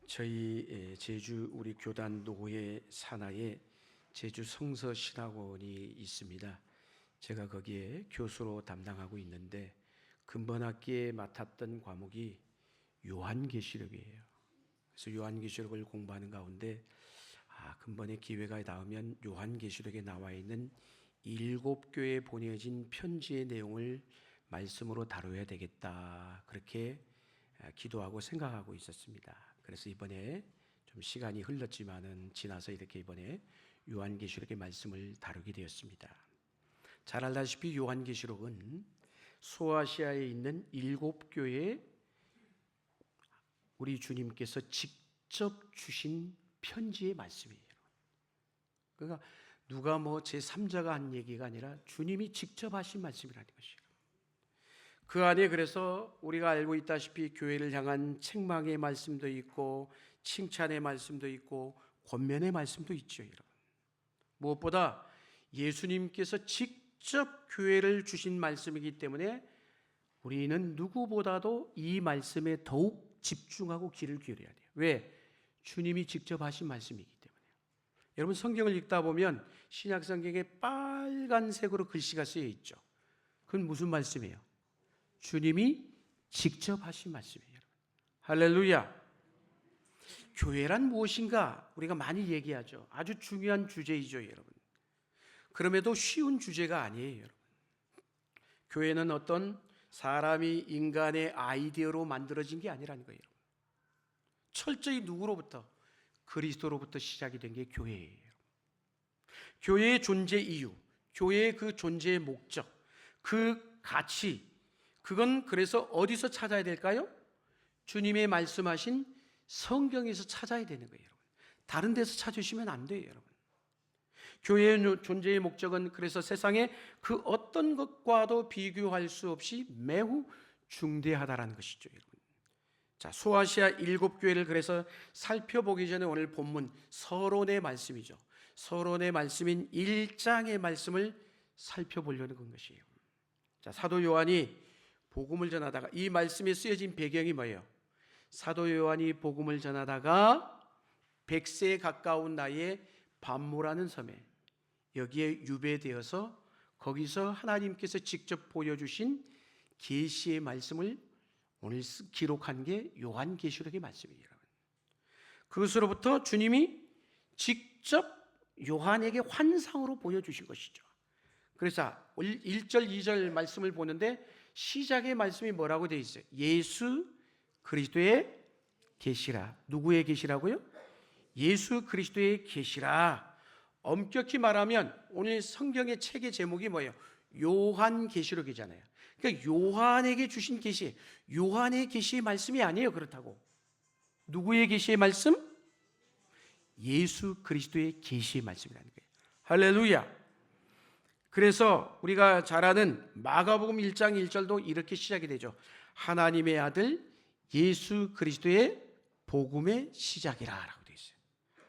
저희 제주 우리 교단 노회 산하에 제주 성서 신학원이 있습니다. 제가 거기에 교수로 담당하고 있는데 근본학기에 맡았던 과목이 요한계시록이에요. 그래서 요한계시록을 공부하는 가운데 근본에 기회가 닿으면 요한계시록에 나와 있는 7교회에 보내진 편지의 내용을 말씀으로 다뤄야 되겠다, 그렇게 기도하고 생각하고 있었습니다. 그래서 이번에 좀 시간이 흘렀지만은 지나서 이렇게 이번에 요한계시록의 말씀을 다루게 되었습니다. 잘 알다시피 요한계시록은 소아시아에 있는 7교회에 우리 주님께서 직접 주신 편지의 말씀이에요. 그러니까 누가 제3자가 한 얘기가 아니라 주님이 직접 하신 말씀이라는 것이에요. 그 안에 그래서 우리가 알고 있다시피 교회를 향한 책망의 말씀도 있고 칭찬의 말씀도 있고 권면의 말씀도 있죠, 여러분. 무엇보다 예수님께서 직접 교회를 주신 말씀이기 때문에 우리는 누구보다도 이 말씀에 더욱 집중하고 귀를 기울여야 돼요. 왜? 주님이 직접 하신 말씀이기 때문에. 여러분, 성경을 읽다 보면 신약 성경에 빨간색으로 글씨가 쓰여 있죠. 그건 무슨 말씀이에요? 주님이 직접 하신 말씀이에요. 여러분. 할렐루야. 교회란 무엇인가 우리가 많이 얘기하죠. 아주 중요한 주제이죠, 여러분. 그럼에도 쉬운 주제가 아니에요, 여러분. 교회는 어떤 사람이 인간의 아이디어로 만들어진 게 아니라는 거예요. 여러분. 철저히 누구로부터? 그리스도로부터 시작이 된 게 교회예요. 교회의 존재 이유, 교회의 그 존재의 목적, 그 가치, 그건 그래서 어디서 찾아야 될까요? 주님의 말씀하신 성경에서 찾아야 되는 거예요, 여러분. 다른 데서 찾으시면 안 돼요, 여러분. 교회의 존재의 목적은 그래서 세상의 그 어떤 것과도 비교할 수 없이 매우 중대하다라는 것이죠, 여러분. 자, 소아시아 7교회를 그래서 살펴보기 전에 오늘 본문 서론의 말씀이죠. 서론의 말씀인 1장의 말씀을 살펴보려는 것이에요. 자, 사도 요한이 복음을 전하다가, 이 말씀에 쓰여진 배경이 뭐예요? 사도 요한이 복음을 전하다가 100세에 가까운 나이에 반모라는 섬에 여기에 유배되어서 거기서 하나님께서 직접 보여주신 계시의 말씀을 오늘 기록한 게 요한계시록의 말씀이에요. 그것으로부터 주님이 직접 요한에게 환상으로 보여주신 것이죠. 그래서 1절, 2절 말씀을 보는데 시작의 말씀이 뭐라고 되어 있어요? 예수 그리스도의 계시라. 누구의 계시라고요? 예수 그리스도의 계시라. 엄격히 말하면 오늘 성경의 책의 제목이 뭐예요? 요한계시록이잖아요. 그러니까 요한에게 주신 계시, 요한의 계시의 말씀이 아니에요. 그렇다고. 누구의 계시의 말씀? 예수 그리스도의 계시의 말씀이라는 거예요. 할렐루야. 그래서 우리가 잘 아는 마가복음 1장 1절도 이렇게 시작이 되죠. 하나님의 아들 예수 그리스도의 복음의 시작이라 라고 되어 있어요.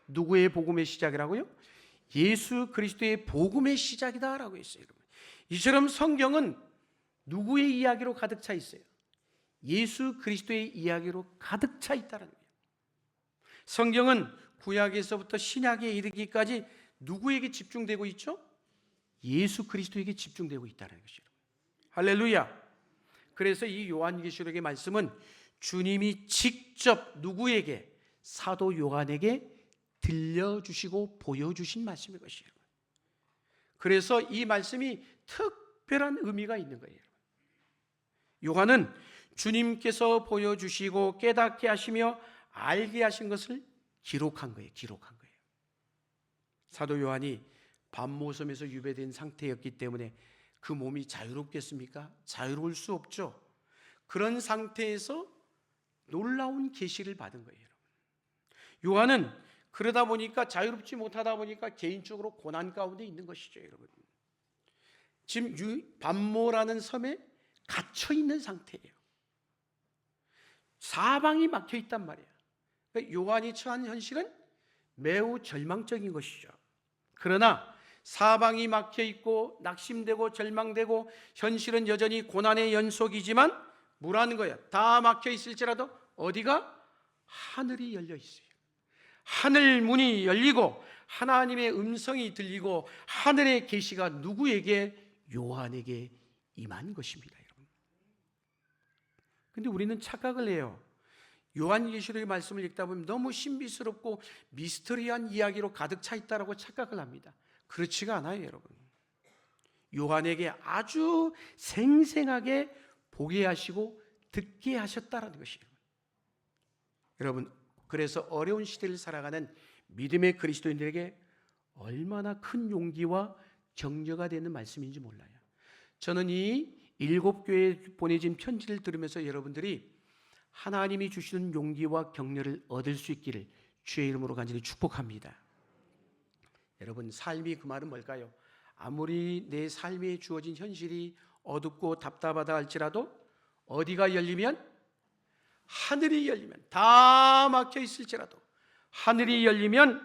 누구의 복음의 시작이라고요? 예수 그리스도의 복음의 시작이다 라고 했어요. 여러분. 이처럼 성경은 누구의 이야기로 가득 차 있어요? 예수 그리스도의 이야기로 가득 차 있다는 거예요. 성경은 구약에서부터 신약에 이르기까지 누구에게 집중되고 있죠? 예수 그리스도에게 집중되고 있다는 것이죠. 할렐루야. 그래서 이 요한계시록의 말씀은 주님이 직접 누구에게? 사도 요한에게 들려주시고 보여주신 말씀인 것이에요. 그래서 이 말씀이 특별한 의미가 있는 거예요. 요한은 주님께서 보여주시고 깨닫게 하시며 알게 하신 것을 기록한 거예요. 기록한 거예요. 사도 요한이 반모섬에서 유배된 상태였기 때문에 그 몸이 자유롭겠습니까? 자유로울 수 없죠. 그런 상태에서 놀라운 계시를 받은 거예요. 요한은 그러다 보니까 자유롭지 못하다 보니까 개인적으로 고난 가운데 있는 것이죠, 여러분. 지금 반모라는 섬에 갇혀 있는 상태예요. 사방이 막혀 있단 말이에요. 그러니까 요한이 처한 현실은 매우 절망적인 것이죠. 그러나 사방이 막혀 있고 낙심되고 절망되고 현실은 여전히 고난의 연속이지만 뭐라는 거예요? 다 막혀 있을지라도 어디가? 하늘이 열려 있어요. 하늘 문이 열리고 하나님의 음성이 들리고 하늘의 계시가 누구에게? 요한에게 임한 것입니다, 여러분. 근데 우리는 착각을 해요. 요한계시록의 말씀을 읽다 보면 너무 신비스럽고 미스터리한 이야기로 가득 차 있다라고 착각을 합니다. 그렇지가 않아요, 여러분. 요한에게 아주 생생하게 보게 하시고 듣게 하셨다라는 것이에요. 여러분, 그래서 어려운 시대를 살아가는 믿음의 그리스도인들에게 얼마나 큰 용기와 격려가 되는 말씀인지 몰라요. 저는 이 7교회에 보내진 편지를 들으면서 여러분들이 하나님이 주시는 용기와 격려를 얻을 수 있기를 주의 이름으로 간절히 축복합니다. 여러분, 삶이 그 말은 뭘까요? 아무리 내 삶에 주어진 현실이 어둡고 답답하다 할지라도 어디가 열리면? 하늘이 열리면, 다 막혀 있을지라도 하늘이 열리면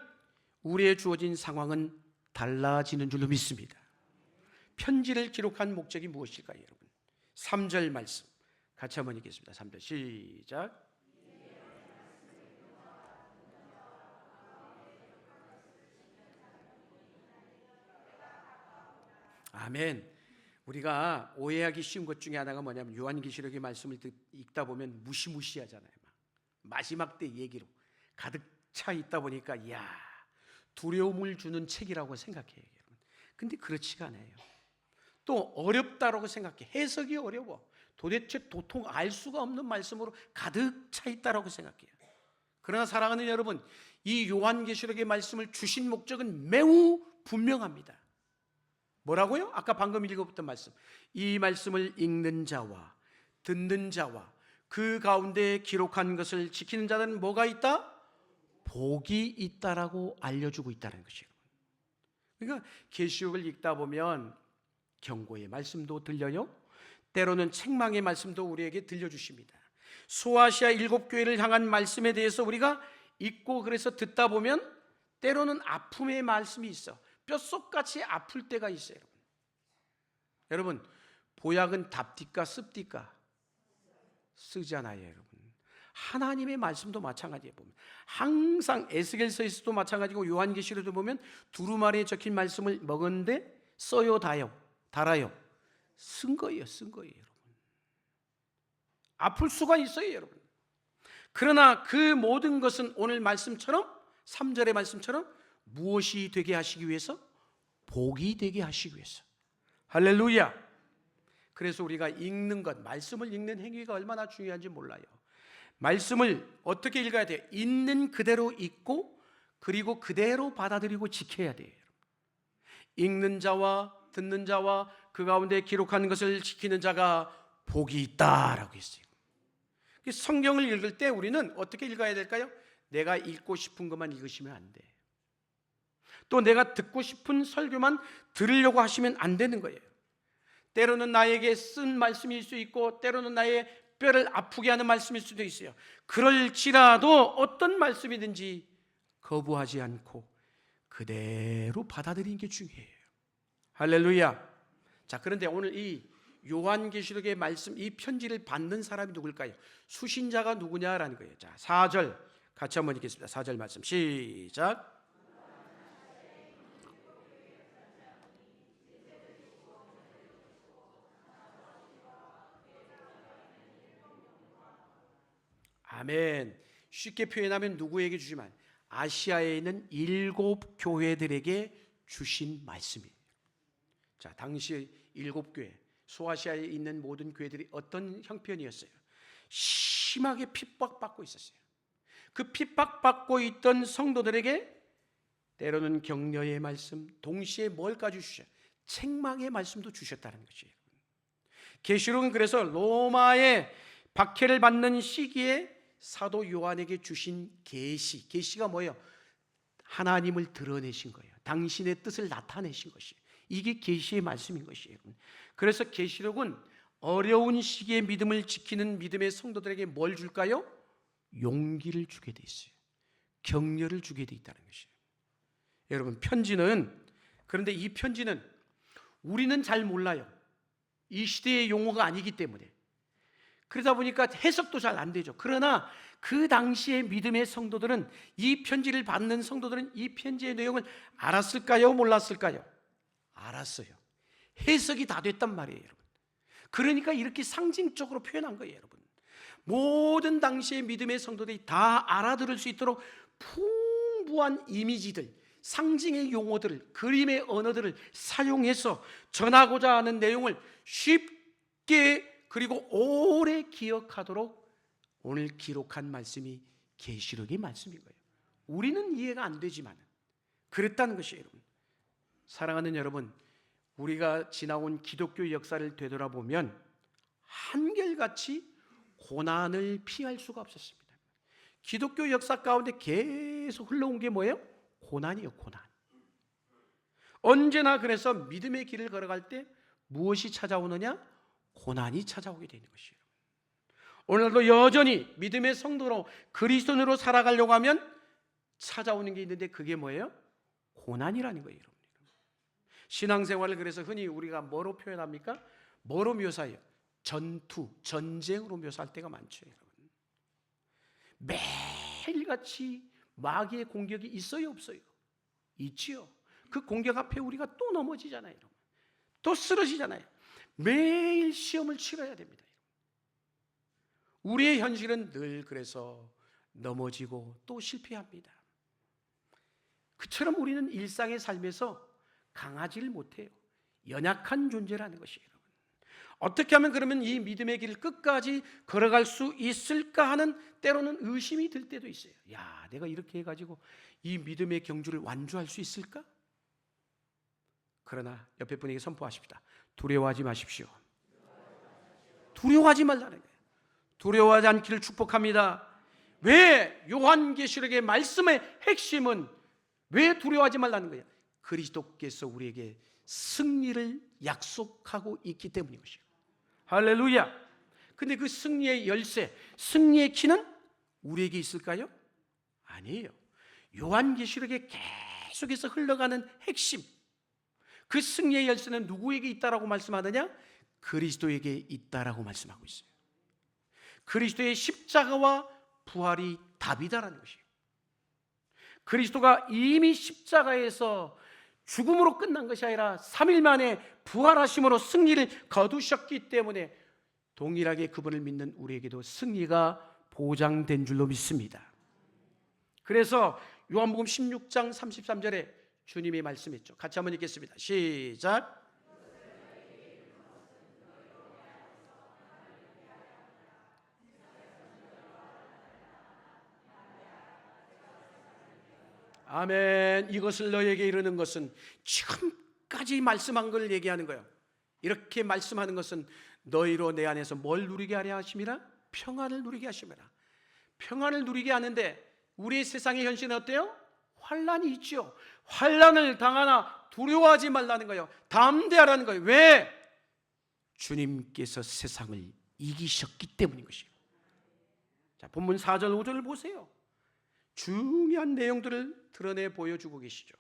우리의 주어진 상황은 달라지는 줄로 믿습니다. 편지를 기록한 목적이 무엇일까요, 여러분? 3절 말씀 같이 한번 읽겠습니다. 3절 시작. 아멘. 우리가 오해하기 쉬운 것 중에 하나가 뭐냐면 요한계시록의 말씀을 읽다 보면 무시무시하잖아요. 마지막 때 얘기로 가득 차 있다 보니까 이야, 두려움을 주는 책이라고 생각해요, 여러분. 근데 그렇지가 않아요. 또 어렵다라고 생각해. 해석이 어려워. 도대체 도통 알 수가 없는 말씀으로 가득 차 있다라고 생각해요. 그러나 사랑하는 여러분, 이 요한계시록의 말씀을 주신 목적은 매우 분명합니다. 뭐라고요? 아까 방금 읽어봤던 말씀. 이 말씀을 읽는 자와 듣는 자와 그 가운데 기록한 것을 지키는 자들은 뭐가 있다? 복이 있다라고 알려주고 있다는 것이에요. 그러니까 계시록을 읽다 보면 경고의 말씀도 들려요. 때로는 책망의 말씀도 우리에게 들려주십니다. 소아시아 7교회를 향한 말씀에 대해서 우리가 읽고 그래서 듣다 보면 때로는 아픔의 말씀이 있어. 뼛속같이 아플 때가 있어요. 여러분, 보약은 답디까 씁디까? 쓰잖아요, 여러분. 하나님의 말씀도 마찬가지예요. 보면 항상 에스겔서에서도 마찬가지고 요한계시록도 보면 두루마리에 적힌 말씀을 먹었는데 써요, 달아요. 쓴 거예요, 여러분. 아플 수가 있어요, 여러분. 그러나 그 모든 것은 오늘 말씀처럼 3절의 말씀처럼 무엇이 되게 하시기 위해서? 복이 되게 하시기 위해서. 할렐루야. 그래서 우리가 읽는 것, 말씀을 읽는 행위가 얼마나 중요한지 몰라요. 말씀을 어떻게 읽어야 돼요? 있는 그대로 읽고 그리고 그대로 받아들이고 지켜야 돼요. 읽는 자와 듣는 자와 그 가운데 기록하는 것을 지키는 자가 복이 있다라고 했어요. 성경을 읽을 때 우리는 어떻게 읽어야 될까요? 내가 읽고 싶은 것만 읽으시면 안 돼. 또 내가 듣고 싶은 설교만 들으려고 하시면 안 되는 거예요. 때로는 나에게 쓴 말씀일 수 있고 때로는 나의 뼈를 아프게 하는 말씀일 수도 있어요. 그럴지라도 어떤 말씀이든지 거부하지 않고 그대로 받아들이는 게 중요해요. 할렐루야. 자, 그런데 오늘 이 요한계시록의 말씀, 이 편지를 받는 사람이 누굴까요? 수신자가 누구냐라는 거예요. 자, 4절 같이 한번 읽겠습니다. 4절 말씀 시작. 아멘. 쉽게 표현하면 누구에게 주시면? 아시아에 있는 7 교회들에게 주신 말씀이에요. 자, 당시 7교회, 소아시아에 있는 모든 교회들이 어떤 형편이었어요? 심하게 핍박받고 있었어요. 그 핍박받고 있던 성도들에게 때로는 격려의 말씀, 동시에 뭘까지 주셨어요? 책망의 말씀도 주셨다는 것이에요. 계시록은 그래서 로마의 박해를 받는 시기에 사도 요한에게 주신 계시가 뭐예요? 하나님을 드러내신 거예요. 당신의 뜻을 나타내신 것이에요. 이게 계시의 말씀인 것이에요. 그래서 계시록은 어려운 시기에 믿음을 지키는 믿음의 성도들에게 뭘 줄까요? 용기를 주게 돼 있어요. 격려를 주게 돼 있다는 것이에요. 여러분, 그런데 이 편지는 우리는 잘 몰라요. 이 시대의 용어가 아니기 때문에. 그러다 보니까 해석도 잘 안 되죠. 그러나 그 당시의 믿음의 성도들은, 이 편지를 받는 성도들은 이 편지의 내용을 알았을까요? 몰랐을까요? 알았어요. 해석이 다 됐단 말이에요, 여러분. 그러니까 이렇게 상징적으로 표현한 거예요, 여러분. 모든 당시의 믿음의 성도들이 다 알아들을 수 있도록 풍부한 이미지들, 상징의 용어들을, 그림의 언어들을 사용해서 전하고자 하는 내용을 쉽게 그리고 오래 기억하도록 오늘 기록한 말씀이 계시록의 말씀인 거예요. 우리는 이해가 안 되지만 그랬다는 것이에요, 여러분. 사랑하는 여러분, 우리가 지나온 기독교 역사를 되돌아보면 한결같이 고난을 피할 수가 없었습니다. 기독교 역사 가운데 계속 흘러온 게 뭐예요? 고난이요, 고난. 언제나 그래서 믿음의 길을 걸어갈 때 무엇이 찾아오느냐? 고난이 찾아오게 되는 것이에요. 오늘도 여전히 믿음의 성도로 그리스도인으로 살아가려고 하면 찾아오는 게 있는데 그게 뭐예요? 고난이라는 거예요, 여러분. 신앙생활을 그래서 흔히 우리가 뭐로 표현합니까? 뭐로 묘사해요? 전투, 전쟁으로 묘사할 때가 많죠, 여러분. 매일같이 마귀의 공격이 있어요, 없어요? 있지요. 그 공격 앞에 우리가 또 넘어지잖아요, 여러분. 또 쓰러지잖아요. 매일 시험을 치러야 됩니다. 우리의 현실은 늘 그래서 넘어지고 또 실패합니다. 그처럼 우리는 일상의 삶에서 강하지를 못해요. 연약한 존재라는 것이에요, 여러분. 어떻게 하면 그러면 이 믿음의 길을 끝까지 걸어갈 수 있을까 하는 때로는 의심이 들 때도 있어요. 야, 내가 이렇게 해가지고 이 믿음의 경주를 완주할 수 있을까? 그러나 옆에 분에게 선포하십시다. 두려워하지 마십시오. 두려워하지 말라는 거예요. 두려워하지 않기를 축복합니다. 왜? 요한계시록의 말씀의 핵심은 왜 두려워하지 말라는 거예요? 그리스도께서 우리에게 승리를 약속하고 있기 때문인 것이에요. 할렐루야. 근데 그 승리의 열쇠, 승리의 키는 우리에게 있을까요? 아니에요. 요한계시록에 계속해서 흘러가는 핵심, 그 승리의 열쇠는 누구에게 있다라고 말씀하느냐? 그리스도에게 있다라고 말씀하고 있어요. 그리스도의 십자가와 부활이 답이다라는 것이에요. 그리스도가 이미 십자가에서 죽음으로 끝난 것이 아니라 3일 만에 부활하심으로 승리를 거두셨기 때문에 동일하게 그분을 믿는 우리에게도 승리가 보장된 줄로 믿습니다. 그래서 요한복음 16장 33절에 주님이 말씀했죠. 같이 한번 읽겠습니다. 시작. 아멘. 이것을 너에게 이르는 것은 지금까지 말씀한 걸 얘기하는 거예요. 이렇게 말씀하는 것은 너희로 내 안에서 뭘 누리게 하려 하심이라? 평안을 누리게 하심이라. 평안을 누리게 하는데 우리의 세상의 현실은 어때요? 환난이 있죠. 환난을 당하나 두려워하지 말라는 거예요. 담대하라는 거예요. 왜? 주님께서 세상을 이기셨기 때문인 것이에요. 자, 본문 4절 5절을 보세요. 중요한 내용들을 드러내 보여주고 계시죠.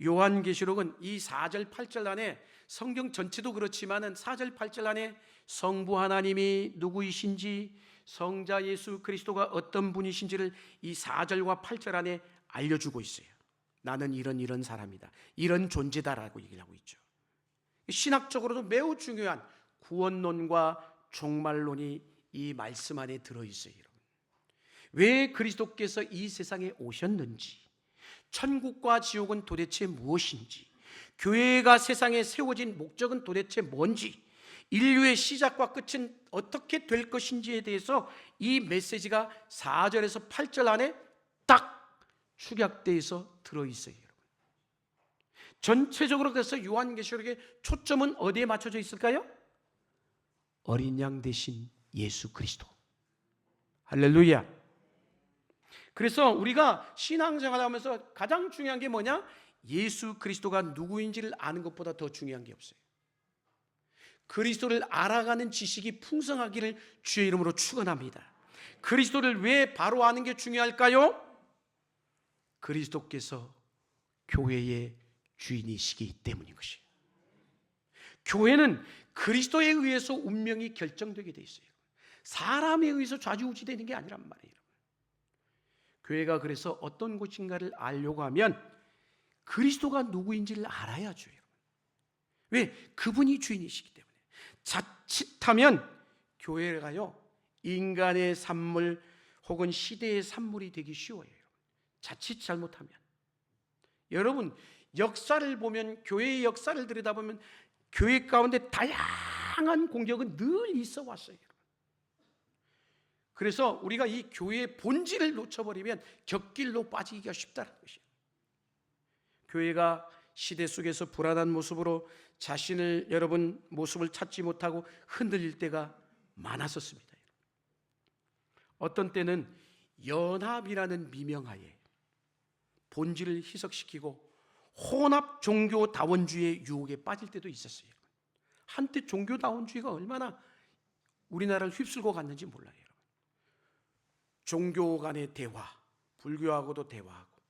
요한계시록은 이 4절 8절 안에 성경 전체도 그렇지만은 4절 8절 안에 성부 하나님이 누구이신지, 성자 예수 그리스도가 어떤 분이신지를 이 4절과 8절 안에 알려주고 있어요. 나는 이런 사람이다, 이런 존재다라고 얘기를 하고 있죠. 신학적으로도 매우 중요한 구원론과 종말론이 이 말씀 안에 들어있어요. 왜 그리스도께서 이 세상에 오셨는지, 천국과 지옥은 도대체 무엇인지, 교회가 세상에 세워진 목적은 도대체 뭔지, 인류의 시작과 끝은 어떻게 될 것인지에 대해서 이 메시지가 4절에서 8절 안에 딱 축약되어서 들어있어요. 여러분. 전체적으로 그래서 요한계시록의 초점은 어디에 맞춰져 있을까요? 어린 양 되신 예수 그리스도. 할렐루야. 그래서 우리가 신앙생활을 하면서 가장 중요한 게 뭐냐? 예수 그리스도가 누구인지를 아는 것보다 더 중요한 게 없어요. 그리스도를 알아가는 지식이 풍성하기를 주의 이름으로 축원합니다. 그리스도를 왜 바로 아는 게 중요할까요? 그리스도께서 교회의 주인이시기 때문인 것이에요. 교회는 그리스도에 의해서 운명이 결정되게 돼 있어요. 사람에 의해서 좌지우지되는 게 아니란 말이에요. 교회가 그래서 어떤 곳인가를 알려고 하면 그리스도가 누구인지를 알아야죠. 왜? 그분이 주인이시기 때문에. 자칫하면 교회가요, 인간의 산물 혹은 시대의 산물이 되기 쉬워요. 자칫 잘못하면. 여러분, 역사를 보면, 교회의 역사를 들여다보면 교회 가운데 다양한 공격은 늘 있어 왔어요. 그래서 우리가 이 교회의 본질을 놓쳐버리면 격길로 빠지기가 쉽다는 것이에요. 교회가 시대 속에서 불안한 모습으로 자신을 여러분 모습을 찾지 못하고 흔들릴 때가 많았었습니다. 어떤 때는 연합이라는 미명하에 본질을 희석시키고 혼합 종교다원주의의 유혹에 빠질 때도 있었어요. 한때 종교다원주의가 얼마나 우리나라를 휩쓸고 갔는지 몰라요. 종교 간의 대화, 불교하고도 대화하고,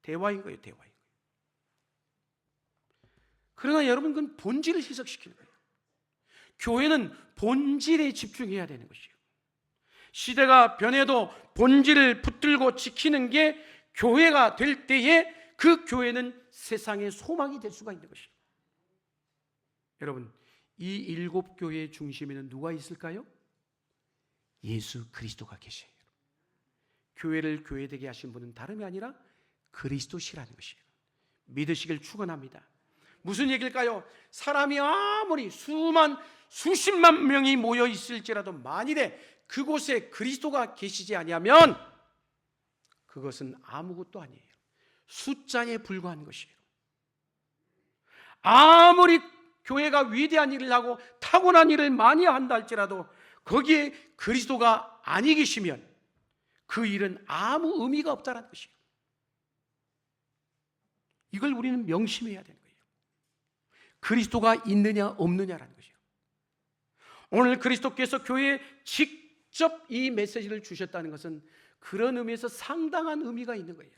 대화인 거예요, 대화인 거예요. 그러나 여러분, 그건 본질을 희석시키는 거예요. 교회는 본질에 집중해야 되는 것이에요. 시대가 변해도 본질을 붙들고 지키는 게 교회가 될 때에 그 교회는 세상의 소망이 될 수가 있는 것이에요. 여러분, 이 7교회의 중심에는 누가 있을까요? 예수 그리스도가 계셔요. 교회를 교회되게 하신 분은 다름이 아니라 그리스도시라는 것이에요. 믿으시길 축원합니다. 무슨 얘기일까요? 사람이 아무리 수십만 명이 모여 있을지라도 만일에 그곳에 그리스도가 계시지 아니하면 그것은 아무것도 아니에요. 숫자에 불과한 것이에요. 아무리 교회가 위대한 일을 하고 타고난 일을 많이 한다 할지라도 거기에 그리스도가 아니 계시면 그 일은 아무 의미가 없다는 것이에요. 이걸 우리는 명심해야 되는 거예요. 그리스도가 있느냐 없느냐라는 것이에요. 오늘 그리스도께서 교회에 직접 이 메시지를 주셨다는 것은 그런 의미에서 상당한 의미가 있는 거예요.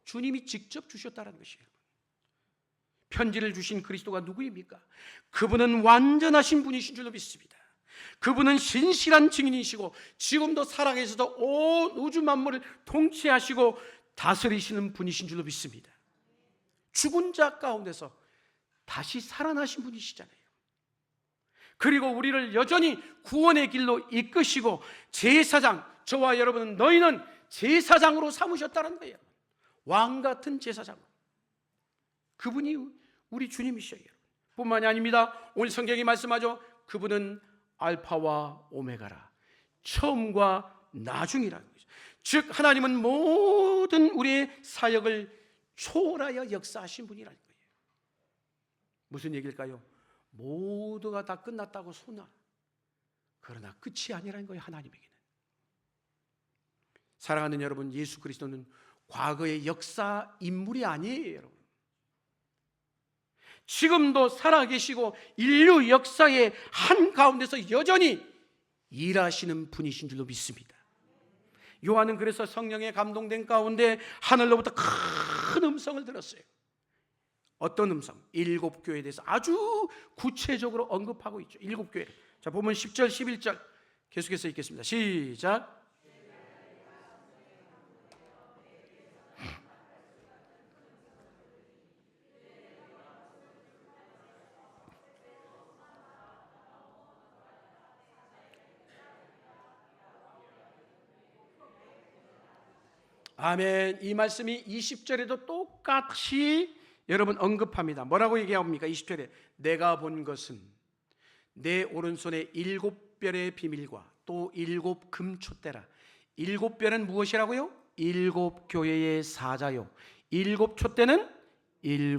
주님이 직접 주셨다는 것이에요. 편지를 주신 그리스도가 누구입니까? 그분은 완전하신 분이신 줄로 믿습니다. 그분은 신실한 증인이시고 지금도 살아계셔서 온 우주 만물을 통치하시고 다스리시는 분이신 줄로 믿습니다. 죽은 자 가운데서 다시 살아나신 분이시잖아요. 그리고 우리를 여전히 구원의 길로 이끄시고 제사장, 저와 여러분은 너희는 제사장으로 삼으셨다는 거예요. 왕 같은 제사장. 그분이 우리 주님이셔요. 뿐만이 아닙니다. 오늘 성경이 말씀하죠. 그분은 알파와 오메가라, 처음과 나중이라는 거죠. 즉 하나님은 모든 우리의 사역을 초월하여 역사하신 분이라는 거예요. 무슨 얘기일까요? 모두가 다 끝났다고 소나, 그러나 끝이 아니라는 거예요. 하나님에게는. 사랑하는 여러분, 예수 그리스도는 과거의 역사 인물이 아니에요. 여러분, 지금도 살아계시고 인류 역사의 한가운데서 여전히 일하시는 분이신 줄로 믿습니다. 요한은 그래서 성령에 감동된 가운데 하늘로부터 큰 음성을 들었어요. 어떤 음성? 7교회에 대해서 아주 구체적으로 언급하고 있죠. 7교회. 자, 보면 10절 11절 계속해서 읽겠습니다. 시작. 아멘. 이 말씀이 20절에도 똑같이 여러분 언급합니다. 뭐라고 얘기합니까? 20절에 내가 본 것은 내 오른손에 7별의 비밀과 또 7 금촛대라. 7별은 무엇이라고요? 7교회의 사자요, 7 촛대는 7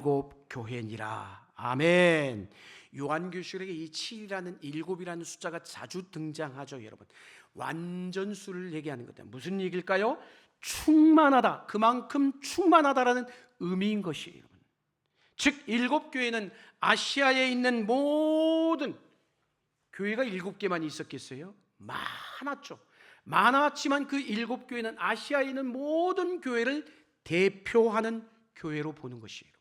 교회니라. 아멘. 요한계시록에 이 7이라는 7이라는 숫자가 자주 등장하죠. 여러분, 완전수를 얘기하는 거다. 무슨 얘기일까요? 충만하다, 그만큼 충만하다라는 의미인 것이에요. 즉 7교회는 아시아에 있는 모든 교회가 7개만 있었겠어요? 많았죠. 많았지만 그 7교회는 아시아에 있는 모든 교회를 대표하는 교회로 보는 것이에요.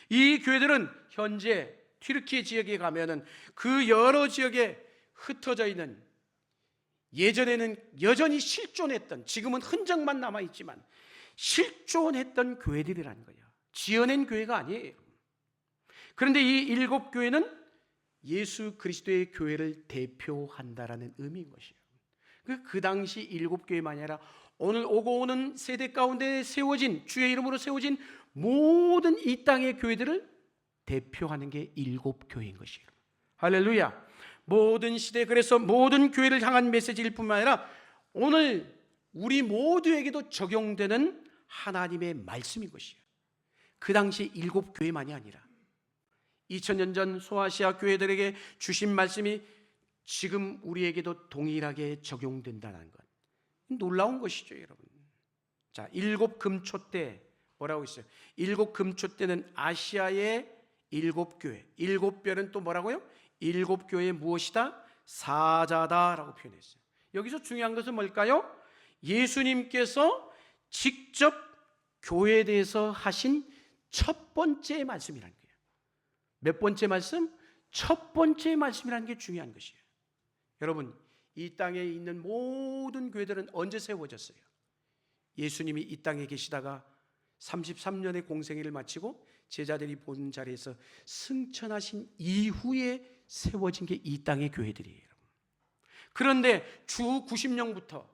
이 교회들은 현재 튀르키예 지역에 가면은 그 여러 지역에 흩어져 있는 예전에는 여전히 실존했던, 지금은 흔적만 남아있지만 실존했던 교회들이라는 거예요. 지어낸 교회가 아니에요. 그런데 이 7교회는 예수 그리스도의 교회를 대표한다라는 의미인 것이에요. 그 당시 7교회만이 아니라 오늘 오고 오는 세대 가운데 세워진, 주의 이름으로 세워진 모든 이 땅의 교회들을 대표하는 게 7교회인 것이에요. 할렐루야. 모든 시대, 그래서 모든 교회를 향한 메시지일 뿐만 아니라 오늘 우리 모두에게도 적용되는 하나님의 말씀인 것이에요. 그 당시 7교회만이 아니라 2000년 전 소아시아 교회들에게 주신 말씀이 지금 우리에게도 동일하게 적용된다는 것, 놀라운 것이죠, 여러분. 자, 7금초 때 뭐라고 있어요? 7금초 때는 아시아의 7교회, 7별은 또 뭐라고요? 7교회의 무엇이다? 사자다라고 표현했어요. 여기서 중요한 것은 뭘까요? 예수님께서 직접 교회에 대해서 하신 첫 번째 말씀이라는 거예요. 몇 번째 말씀? 첫 번째 말씀이라는 게 중요한 것이에요. 여러분, 이 땅에 있는 모든 교회들은 언제 세워졌어요? 예수님이 이 땅에 계시다가 33년의 공생애를 마치고 제자들이 보는 자리에서 승천하신 이후에 세워진 게 이 땅의 교회들이에요. 그런데 주 90년경부터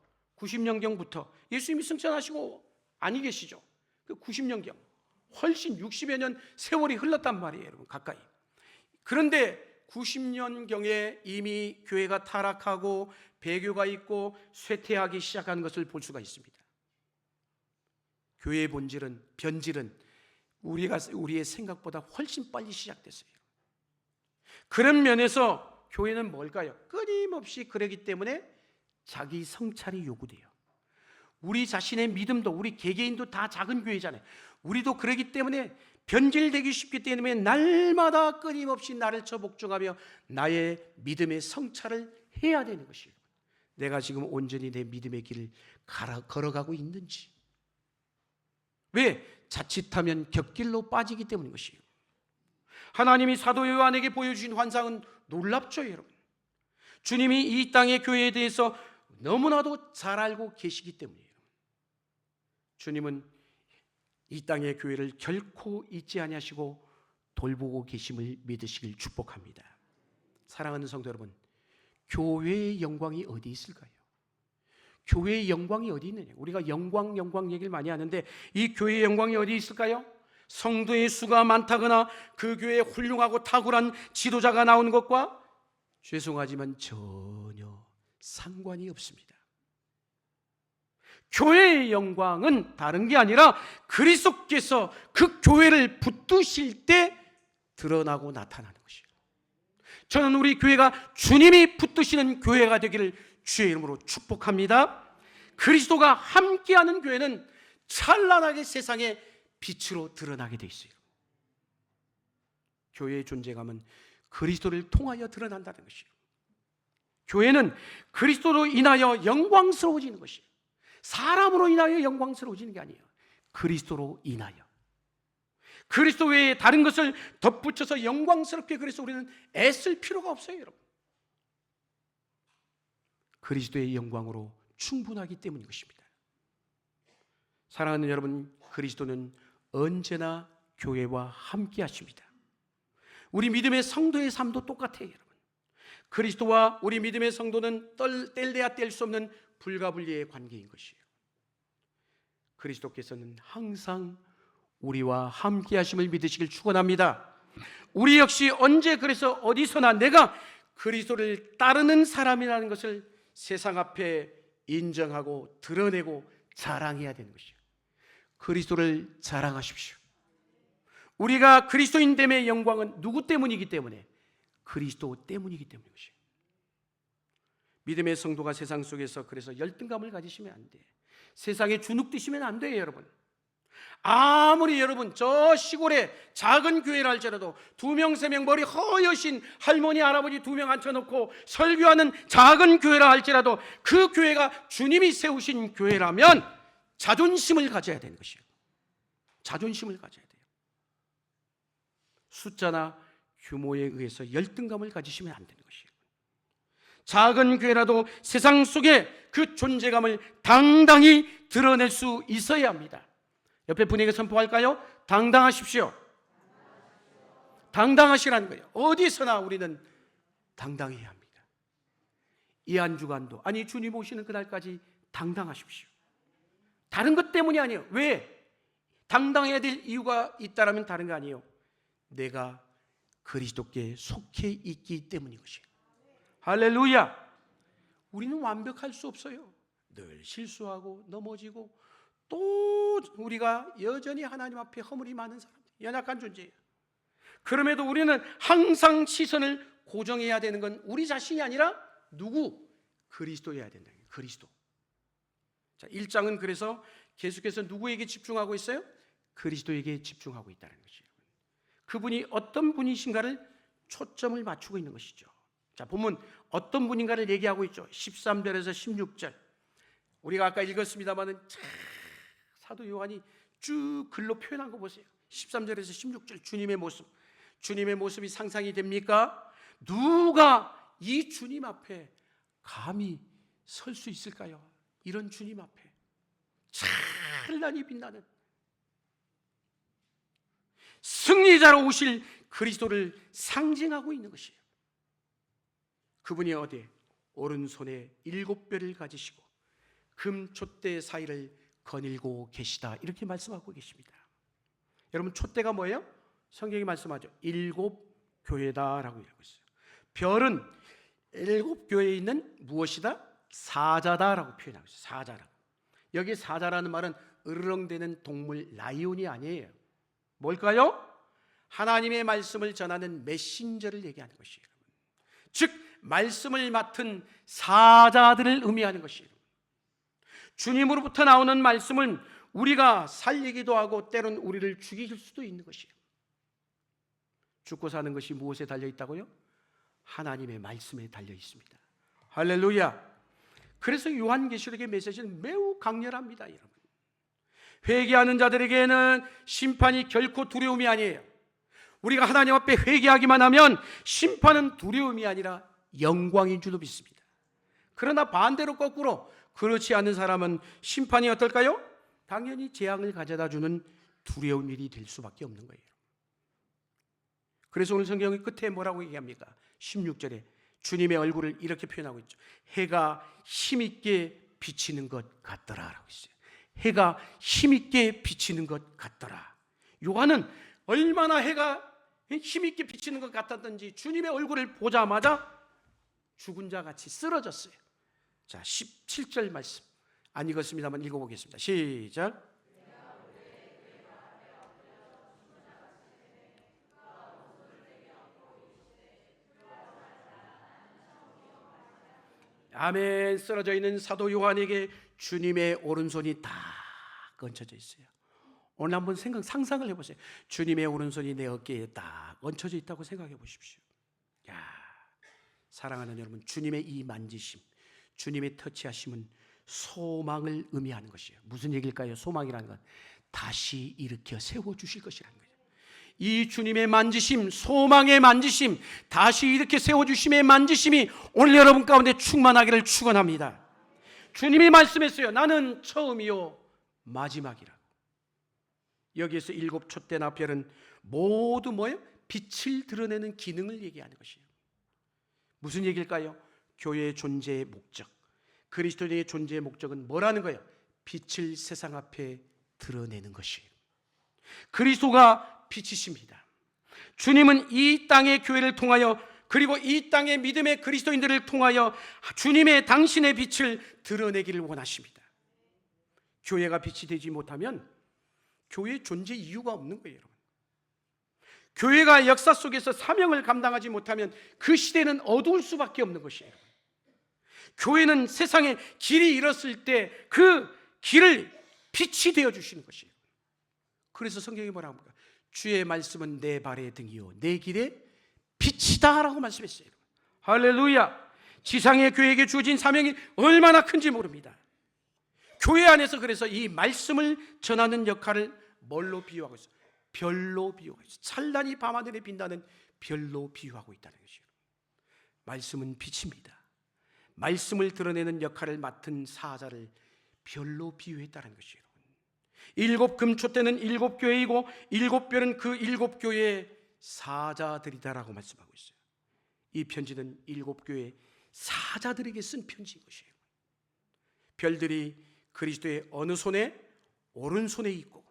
예수님이 승천하시고 아니 계시죠. 그 90년경 훨씬 60여 년 세월이 흘렀단 말이에요, 여러분. 가까이. 그런데 90년경에 이미 교회가 타락하고 배교가 있고 쇠퇴하기 시작한 것을 볼 수가 있습니다. 교회의 변질은 우리의 생각보다 훨씬 빨리 시작됐어요. 그런 면에서 교회는 뭘까요? 끊임없이 그러기 때문에 자기 성찰이 요구돼요. 우리 자신의 믿음도, 우리 개개인도 다 작은 교회잖아요. 우리도 그러기 때문에 변질되기 쉽기 때문에 날마다 끊임없이 나를 복종하며 나의 믿음의 성찰을 해야 되는 것이에요. 내가 지금 온전히 내 믿음의 길을 걸어가고 있는지. 왜? 자칫하면 곁길로 빠지기 때문인 것이에요. 하나님이 사도 요한에게 보여주신 환상은 놀랍죠, 여러분. 주님이 이 땅의 교회에 대해서 너무나도 잘 알고 계시기 때문이에요. 주님은 이 땅의 교회를 결코 잊지 아니하시고 돌보고 계심을 믿으시길 축복합니다. 사랑하는 성도 여러분, 교회의 영광이 어디 있을까요? 교회의 영광이 어디 있느냐? 우리가 영광 얘기를 많이 하는데 이 교회의 영광이 어디 있을까요? 성도의 수가 많다거나 그 교회에 훌륭하고 탁월한 지도자가 나오는 것과 죄송하지만 전혀 상관이 없습니다. 교회의 영광은 다른 게 아니라 그리스도께서 그 교회를 붙드실 때 드러나고 나타나는 것이에요. 저는 우리 교회가 주님이 붙드시는 교회가 되기를 주의 이름으로 축복합니다. 그리스도가 함께하는 교회는 찬란하게 세상에 빛으로 드러나게 돼 있어요. 교회의 존재감은 그리스도를 통하여 드러난다는 것이에요. 교회는 그리스도로 인하여 영광스러워지는 것이에요. 사람으로 인하여 영광스러워지는 게 아니에요. 그리스도로 인하여. 그리스도 외에 다른 것을 덧붙여서 영광스럽게, 그래서 우리는 애쓸 필요가 없어요, 여러분. 그리스도의 영광으로 충분하기 때문인 것입니다. 사랑하는 여러분, 그리스도는 언제나 교회와 함께 하십니다. 우리 믿음의 성도의 삶도 똑같아요, 여러분. 그리스도와 우리 믿음의 성도는 뗄래야 뗄 수 없는 불가분리의 관계인 것이에요. 그리스도께서는 항상 우리와 함께 하심을 믿으시길 축원합니다. 우리 역시 언제, 그래서 어디서나 내가 그리스도를 따르는 사람이라는 것을 세상 앞에 인정하고 드러내고 자랑해야 되는 것이에요. 그리스도를 자랑하십시오. 우리가 그리스도인됨의 영광은 누구 때문이기 때문에? 그리스도 때문이기 때문인 것이에요. 믿음의 성도가 세상 속에서 그래서 열등감을 가지시면 안 돼. 세상에 주눅드시면 안 돼요, 여러분. 아무리 여러분 저 시골에 작은 교회를 할지라도 2명 3명 머리 허여신 할머니 할아버지 2명 앉혀놓고 설교하는 작은 교회라 할지라도 그 교회가 주님이 세우신 교회라면 자존심을 가져야 되는 것이에요. 자존심을 가져야 돼요. 숫자나 규모에 의해서 열등감을 가지시면 안 되는 것이에요. 작은 교회라도 세상 속에 그 존재감을 당당히 드러낼 수 있어야 합니다. 옆에 분에게 선포할까요? 당당하십시오. 당당하시라는 거예요. 어디서나 우리는 당당해야 합니다. 이 한 주간도, 아니 주님 오시는 그날까지 당당하십시오. 다른 것 때문이 아니에요. 왜? 당당해야 될 이유가 있다라면 다른 거 아니에요. 내가 그리스도께 속해 있기 때문인 것이에요. 할렐루야. 우리는 완벽할 수 없어요. 늘 실수하고 넘어지고 또 우리가 여전히 하나님 앞에 허물이 많은 사람, 연약한 존재예요. 그럼에도 우리는 항상 시선을 고정해야 되는 건 우리 자신이 아니라 누구? 그리스도여야 된다. 그리스도. 자, 1장은 그래서 계속해서 누구에게 집중하고 있어요? 그리스도에게 집중하고 있다는 것이에요. 그분이 어떤 분이신가를 초점을 맞추고 있는 것이죠. 자, 보면 어떤 분인가를 얘기하고 있죠. 13절에서 16절. 우리가 아까 읽었습니다만은 사도 요한이 쭉 글로 표현한 거 보세요. 13절에서 16절 주님의 모습. 주님의 모습이 상상이 됩니까? 누가 이 주님 앞에 감히 설 수 있을까요? 이런 주님 앞에 찬란히 빛나는 승리자로 오실 그리스도를 상징하고 있는 것이에요. 그분이 어디에? 오른손에 7뼈를 가지시고 금촛대 사이를 거닐고 계시다, 이렇게 말씀하고 계십니다. 여러분, 촛대가 뭐예요? 성경이 말씀하죠. 7교회다라고 얘기하고 있어요. 별은 7교회에 있는 무엇이다? 사자다라고 표현하고 있어요. 사자라고. 여기 사자라는 말은 으르렁대는 동물 라이온이 아니에요. 뭘까요? 하나님의 말씀을 전하는 메신저를 얘기하는 것이에요. 즉 말씀을 맡은 사자들을 의미하는 것이에요. 주님으로부터 나오는 말씀은 우리가 살리기도 하고 때론 우리를 죽이실 수도 있는 것이에요. 죽고 사는 것이 무엇에 달려 있다고요? 하나님의 말씀에 달려 있습니다. 할렐루야. 그래서 요한계시록의 메시지는 매우 강렬합니다, 여러분. 회개하는 자들에게는 심판이 결코 두려움이 아니에요. 우리가 하나님 앞에 회개하기만 하면 심판은 두려움이 아니라 영광인 줄로 믿습니다. 그러나 반대로 거꾸로 그렇지 않은 사람은 심판이 어떨까요? 당연히 재앙을 가져다주는 두려운 일이 될 수밖에 없는 거예요. 그래서 오늘 성경의 끝에 뭐라고 얘기합니까? 16절에 주님의 얼굴을 이렇게 표현하고 있죠. 해가 힘있게 비치는 것 같더라라고 있어요. 해가 힘있게 비치는 것 같더라. 요한은 얼마나 해가 힘있게 비치는 것 같았던지 주님의 얼굴을 보자마자 죽은 자 같이 쓰러졌어요. 자, 17절 말씀 안 읽었습니다만 읽어보겠습니다. 시작. 아멘. 쓰러져 있는 사도 요한에게 주님의 오른손이 다 얹혀져 있어요. 오늘 한번 상상을 해보세요. 주님의 오른손이 내 어깨에 딱 얹혀져 있다고 생각해 보십시오. 야, 사랑하는 여러분, 주님의 이 만지심, 주님의 터치하심은 소망을 의미하는 것이에요. 무슨 얘기일까요? 소망이라는 건 다시 일으켜 세워주실 것이라는 거예요. 이 주님의 만지심, 소망의 만지심, 다시 이렇게 세워주심의 만지심이 오늘 여러분 가운데 충만하기를 축원합니다. 주님이 말씀했어요. 나는 처음이요 마지막이라. 여기에서 7 촛대나 별은 모두 뭐예요? 빛을 드러내는 기능을 얘기하는 것이에요. 무슨 얘기일까요? 교회의 존재의 목적, 그리스도인의 존재의 목적은 뭐라는 거예요? 빛을 세상 앞에 드러내는 것이에요. 그리스도가 빛이십니다. 주님은 이 땅의 교회를 통하여, 그리고 이 땅의 믿음의 그리스도인들을 통하여 주님의 당신의 빛을 드러내기를 원하십니다. 교회가 빛이 되지 못하면 교회의 존재 이유가 없는 거예요, 여러분. 교회가 역사 속에서 사명을 감당하지 못하면 그 시대는 어두울 수밖에 없는 것이에요. 교회는 세상에 길이 잃었을 때 그 길을 빛이 되어주시는 것이에요. 그래서 성경이 뭐라고 합니까? 주의 말씀은 내 발의 등이요 내 길의 빛이다 라고 말씀했어요. 할렐루야. 지상의 교회에게 주어진 사명이 얼마나 큰지 모릅니다. 교회 안에서 그래서 이 말씀을 전하는 역할을 뭘로 비유하고 있어요? 별로 비유하고 있어요. 찬란히 밤하늘에 빛나는 별로 비유하고 있다는 것이에요. 말씀은 빛입니다. 말씀을 드러내는 역할을 맡은 사자를 별로 비유했다는 것이에요. 7 금초대는 7 교회이고 7 별은 그 7 교회의 사자들이다라고 말씀하고 있어요. 이 편지는 7 교회 사자들에게 쓴 편지인 것이에요. 별들이 그리스도의 어느 손에? 오른손에 있고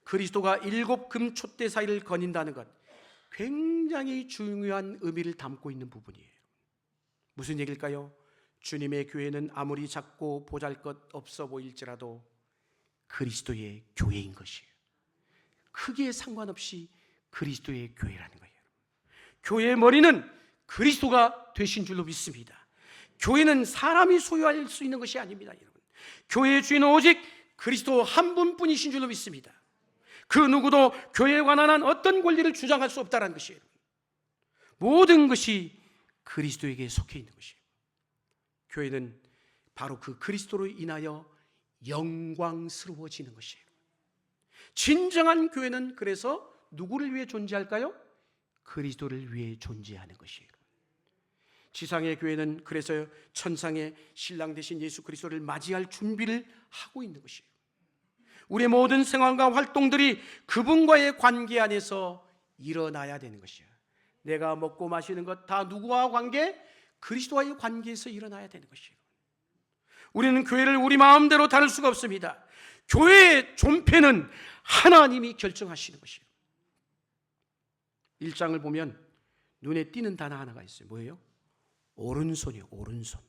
그리스도가 7 금초대 사이를 거닌다는 것, 굉장히 중요한 의미를 담고 있는 부분이에요. 무슨 얘기일까요? 주님의 교회는 아무리 작고 보잘것없어 보일지라도 그리스도의 교회인 것이에요. 크기에 상관없이 그리스도의 교회라는 거예요. 교회의 머리는 그리스도가 되신 줄로 믿습니다. 교회는 사람이 소유할 수 있는 것이 아닙니다, 여러분. 교회의 주인은 오직 그리스도 한 분뿐이신 줄로 믿습니다. 그 누구도 교회에 관한 한 어떤 권리를 주장할 수 없다는 것이에요. 모든 것이 그리스도에게 속해 있는 것이에요. 교회는 바로 그 그리스도로 인하여 영광스러워지는 것이에요. 진정한 교회는 그래서 누구를 위해 존재할까요? 그리스도를 위해 존재하는 것이에요. 지상의 교회는 그래서 천상의 신랑 되신 예수 그리스도를 맞이할 준비를 하고 있는 것이에요. 우리의 모든 생활과 활동들이 그분과의 관계 안에서 일어나야 되는 것이에요. 내가 먹고 마시는 것 다 누구와 관계? 그리스도와의 관계에서 일어나야 되는 것이에요. 우리는 교회를 우리 마음대로 다룰 수가 없습니다. 교회의 존폐는 하나님이 결정하시는 것이에요. 1장을 보면 눈에 띄는 단어 하나가 있어요. 뭐예요? 오른손이요, 오른손.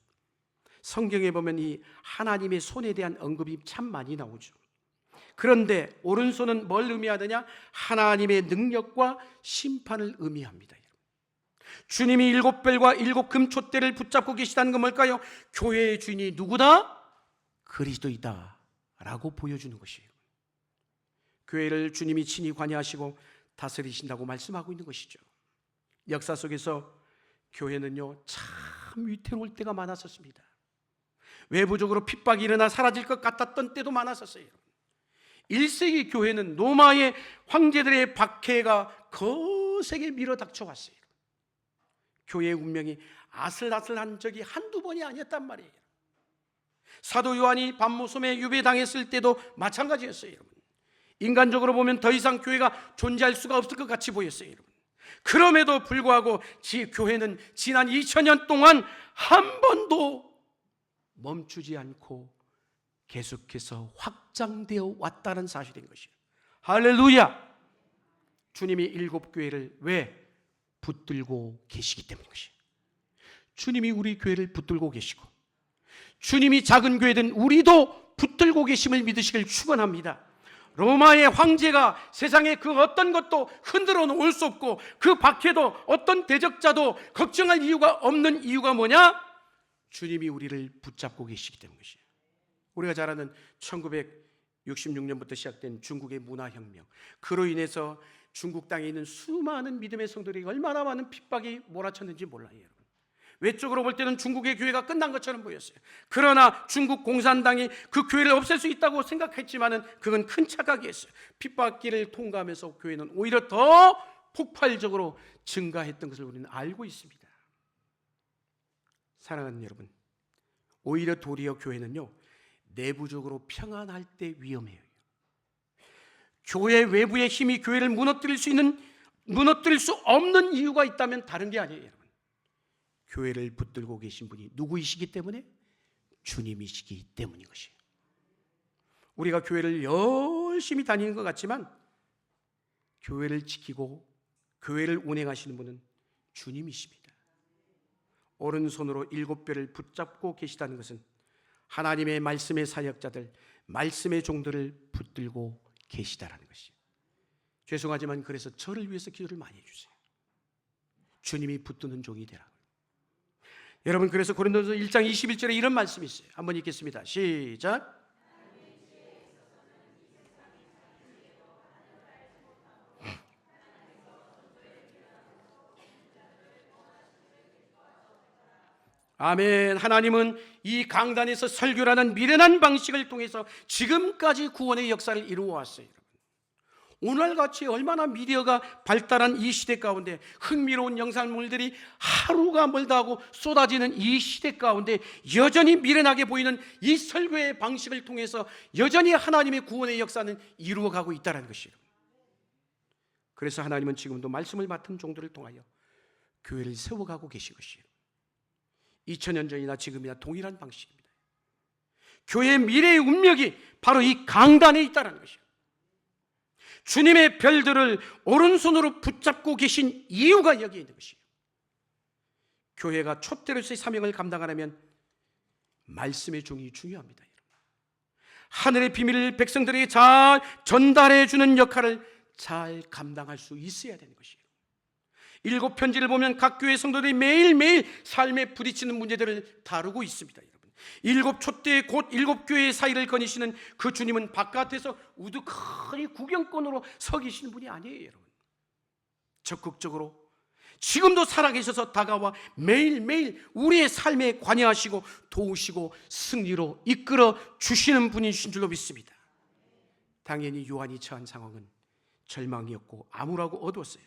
성경에 보면 이 하나님의 손에 대한 언급이 참 많이 나오죠. 그런데 오른손은 뭘 의미하느냐? 하나님의 능력과 심판을 의미합니다. 주님이 7별과 7 금초대를 붙잡고 계시다는 건 뭘까요? 교회의 주인이 누구다? 그리스도이다 라고 보여주는 것이에요. 교회를 주님이 친히 관여하시고 다스리신다고 말씀하고 있는 것이죠. 역사 속에서 교회는요 참 위태로울 때가 많았었습니다. 외부적으로 핍박이 일어나 사라질 것 같았던 때도 많았었어요. 1세기 교회는 로마의 황제들의 박해가 거세게 밀어닥쳐 왔어요. 교회의 운명이 아슬아슬한 적이 한두 번이 아니었단 말이에요. 사도 요한이 밤모섬에 유배당했을 때도 마찬가지였어요, 여러분. 인간적으로 보면 더 이상 교회가 존재할 수가 없을 것 같이 보였어요, 여러분. 그럼에도 불구하고 교회는 지난 2000년 동안 한 번도 멈추지 않고 계속해서 확장되어 왔다는 사실인 것이에요. 할렐루야! 주님이 7 교회를 왜 붙들고 계시기 때문인 것이에요. 주님이 우리 교회를 붙들고 계시고 주님이 작은 교회든 우리도 붙들고 계심을 믿으시길 축원합니다. 로마의 황제가 세상에 그 어떤 것도 흔들어 놓을 수 없고 그 박해도 어떤 대적자도 걱정할 이유가 없는 이유가 뭐냐? 주님이 우리를 붙잡고 계시기 때문이에요. 우리가 잘 아는 1966년부터 시작된 중국의 문화혁명, 그로 인해서 중국 땅에 있는 수많은 믿음의 성도들이 얼마나 많은 핍박이 몰아쳤는지 몰라요, 여러분. 외적으로 볼 때는 중국의 교회가 끝난 것처럼 보였어요. 그러나 중국 공산당이 그 교회를 없앨 수 있다고 생각했지만은 그건 큰 착각이었어요. 핍박기를 통과하면서 교회는 오히려 더 폭발적으로 증가했던 것을 우리는 알고 있습니다. 사랑하는 여러분, 오히려 도리어 교회는요 내부적으로 평안할 때 위험해요. 교회 외부의 힘이 교회를 무너뜨릴 수 없는 이유가 있다면 다른 게 아니에요, 여러분. 교회를 붙들고 계신 분이 누구이시기 때문에? 주님이시기 때문인 것이에요. 우리가 교회를 열심히 다니는 것 같지만 교회를 지키고 교회를 운행하시는 분은 주님이십니다. 오른손으로 7별을 붙잡고 계시다는 것은 하나님의 말씀의 사역자들, 말씀의 종들을 붙들고 계시다라는 것이에요. 죄송하지만 그래서 저를 위해서 기도를 많이 해주세요. 주님이 붙드는 종이 되라고. 여러분, 그래서 고린도서 1장 21절에 이런 말씀이 있어요. 한번 읽겠습니다. 시작. 아멘. 하나님은 이 강단에서 설교라는 미련한 방식을 통해서 지금까지 구원의 역사를 이루어 왔어요. 오늘같이 얼마나 미디어가 발달한 이 시대 가운데 흥미로운 영상물들이 하루가 멀다 하고 쏟아지는 이 시대 가운데 여전히 미련하게 보이는 이 설교의 방식을 통해서 여전히 하나님의 구원의 역사는 이루어가고 있다는 것이에요. 그래서 하나님은 지금도 말씀을 맡은 종들을 통하여 교회를 세워가고 계신 것이에요. 2000년 전이나 지금이나 동일한 방식입니다. 교회의 미래의 운명이 바로 이 강단에 있다는 것이에요. 주님의 별들을 오른손으로 붙잡고 계신 이유가 여기에 있는 것이에요. 교회가 촛대로서의 사명을 감당하려면 말씀의 종이 중요합니다. 하늘의 비밀을 백성들에게 잘 전달해 주는 역할을 잘 감당할 수 있어야 되는 것이에요. 7 편지를 보면 각 교회 성도들이 매일매일 삶에 부딪히는 문제들을 다루고 있습니다. 7 촛대 곧 7 교회의 사이를 거니시는 그 주님은 바깥에서 우두커니 구경꾼으로 서 계시는 분이 아니에요. 여러분, 적극적으로 지금도 살아계셔서 다가와 매일매일 우리의 삶에 관여하시고 도우시고 승리로 이끌어 주시는 분이신 줄로 믿습니다. 당연히 요한이 처한 상황은 절망이었고 암울하고 어두웠어요.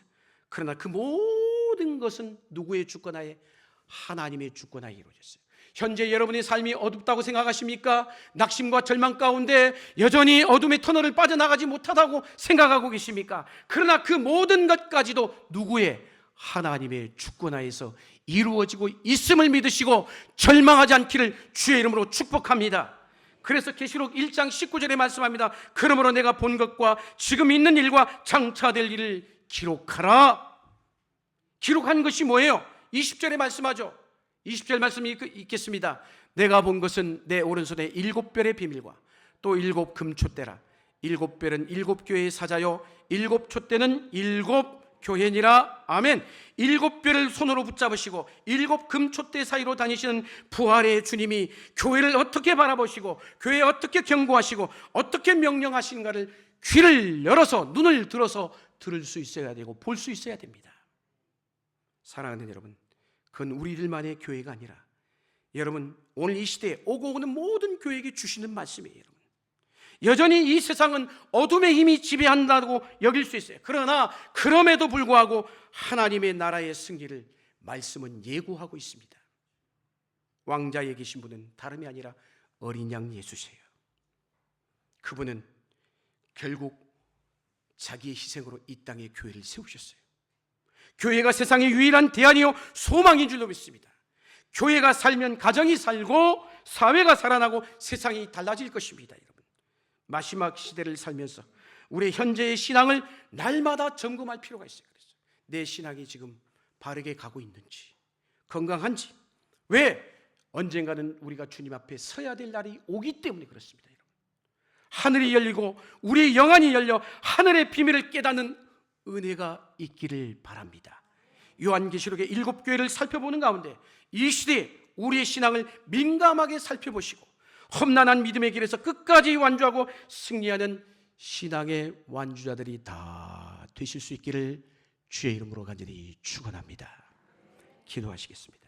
그러나 그 모든 것은 누구의 주권하에? 하나님의 주권하에 이루어졌어요. 현재 여러분의 삶이 어둡다고 생각하십니까? 낙심과 절망 가운데 여전히 어둠의 터널을 빠져나가지 못하다고 생각하고 계십니까? 그러나 그 모든 것까지도 누구의? 하나님의 주권하에서 이루어지고 있음을 믿으시고 절망하지 않기를 주의 이름으로 축복합니다. 그래서 계시록 1장 19절에 말씀합니다. 그러므로 내가 본 것과 지금 있는 일과 장차될 일을 기록하라. 기록한 것이 뭐예요? 20절에 말씀하죠. 20절 말씀이 있겠습니다. 내가 본 것은 내 오른손에 7별의 비밀과 또 7 금촛대라. 7별은 7 교회의 사자요 7 촛대는 7 교회니라. 아멘. 7별을 손으로 붙잡으시고 7 금촛대 사이로 다니시는 부활의 주님이 교회를 어떻게 바라보시고 교회에 어떻게 경고하시고 어떻게 명령하시는가를 귀를 열어서 눈을 들어서 들을 수 있어야 되고 볼 수 있어야 됩니다. 사랑하는 여러분, 그건 우리들만의 교회가 아니라 여러분 오늘 이 시대에 오고 오는 모든 교회에게 주시는 말씀이에요. 여러분, 여전히 이 세상은 어둠의 힘이 지배한다고 여길 수 있어요. 그러나 그럼에도 불구하고 하나님의 나라의 승리를 말씀은 예고하고 있습니다. 왕자에 계신 분은 다름이 아니라 어린 양 예수세요. 그분은 결국 자기의 희생으로 이 땅에 교회를 세우셨어요. 교회가 세상의 유일한 대안이요 소망인 줄로 믿습니다. 교회가 살면 가정이 살고 사회가 살아나고 세상이 달라질 것입니다. 여러분, 마지막 시대를 살면서 우리의 현재의 신앙을 날마다 점검할 필요가 있어요. 그래서 내 신앙이 지금 바르게 가고 있는지, 건강한지. 왜? 언젠가는 우리가 주님 앞에 서야 될 날이 오기 때문에 그렇습니다. 여러분, 하늘이 열리고 우리의 영안이 열려 하늘의 비밀을 깨닫는 은혜가 있기를 바랍니다. 요한계시록의 7 교회를 살펴보는 가운데 이 시대에 우리의 신앙을 민감하게 살펴보시고 험난한 믿음의 길에서 끝까지 완주하고 승리하는 신앙의 완주자들이 다 되실 수 있기를 주의 이름으로 간절히 축원합니다. 기도하시겠습니다.